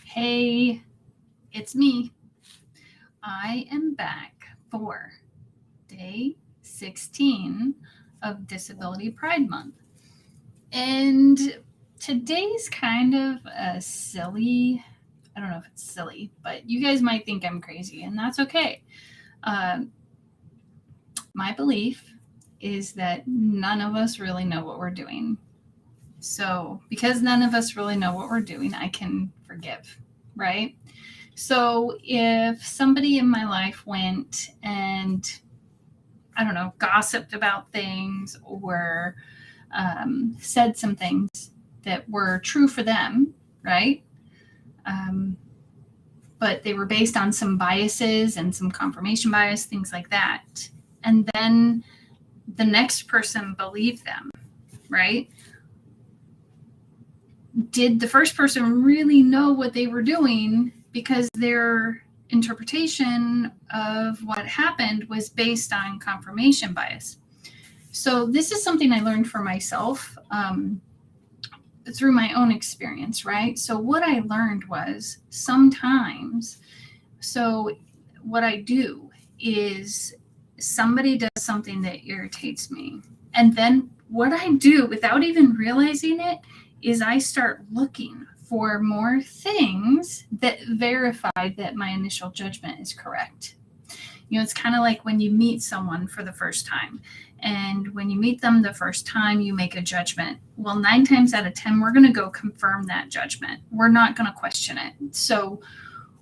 Hey, it's me. I am back for day 16 of Disability Pride Month. And today's kind of a silly, I don't know if it's silly, but you guys might think I'm crazy, and that's okay. My belief is that none of us really know what we're doing. So, because none of us really know what we're doing, I can forgive, right? So if somebody in my life went and, I don't know, gossiped about things or said some things that were true for them, right? Um, but they were based on some biases and some confirmation bias, things like that. And then the next person believed them, right? Did the first person really know what they were doing because their interpretation of what happened was based on confirmation bias? So this is something I learned for myself through my own experience, right? So what I learned was sometimes, so what I do is somebody does something that irritates me. And then what I do without even realizing it is I start looking for more things that verify that my initial judgment is correct. You know, it's kind of like when you meet someone for the first time. And when you meet them the first time, you make a judgment. Well, 9 times out of 10, we're going to go confirm that judgment. We're not going to question it. So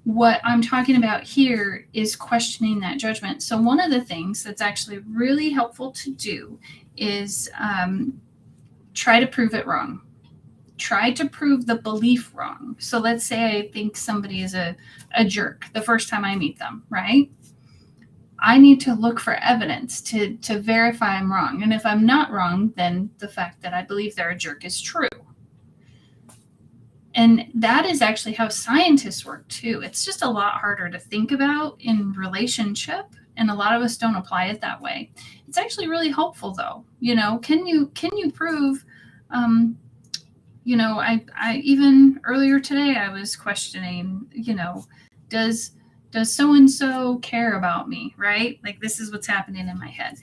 what I'm talking about here is questioning that judgment. So one of the things that's actually really helpful to do is try to prove it wrong. Try to prove the belief wrong. So let's say I think somebody is a jerk the first time I meet them, right? I need to look for evidence to verify I'm wrong. And if I'm not wrong, then the fact that I believe they're a jerk is true. And that is actually how scientists work too. It's just a lot harder to think about in relationship, and a lot of us don't apply it that way. It's actually really helpful though. You know, can you prove you know, I even earlier today I was questioning, you know, does so and so care about me, right? Like this is what's happening in my head.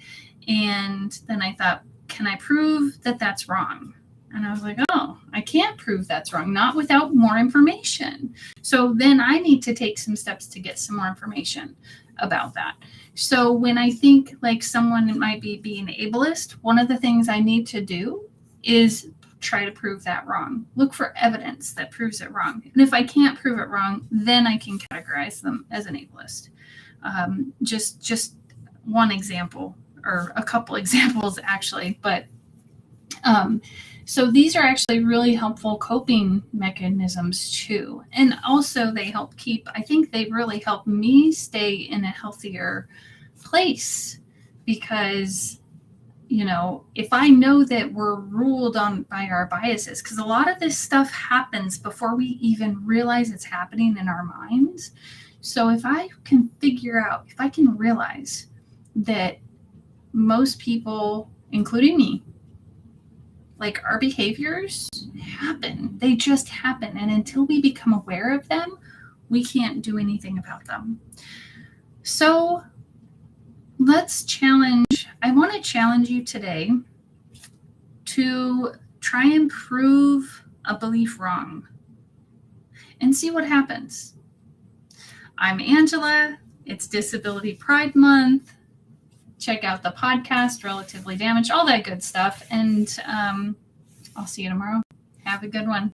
And then I thought, can I prove that that's wrong? And I was like, oh, I can't prove that's wrong, not without more information. So then I need to take some steps to get some more information about that. So when I think like someone might be being ableist, one of the things I need to do is try to prove that wrong. Look for evidence that proves it wrong. And if I can't prove it wrong, then I can categorize them as an ableist. Just one example, or a couple examples actually, but so these are actually really helpful coping mechanisms too. And also they help I think they really help me stay in a healthier place, because you know, if I know that we're ruled on by our biases, because a lot of this stuff happens before we even realize it's happening in our minds. So if I can if I can realize that most people, including me, like our behaviors happen, they just happen. And until we become aware of them, we can't do anything about them. So I want to challenge you today to try and prove a belief wrong and see what happens. I'm Angela. It's Disability Pride Month. Check out the podcast, Relatively Damaged, all that good stuff. And I'll see you tomorrow. Have a good one.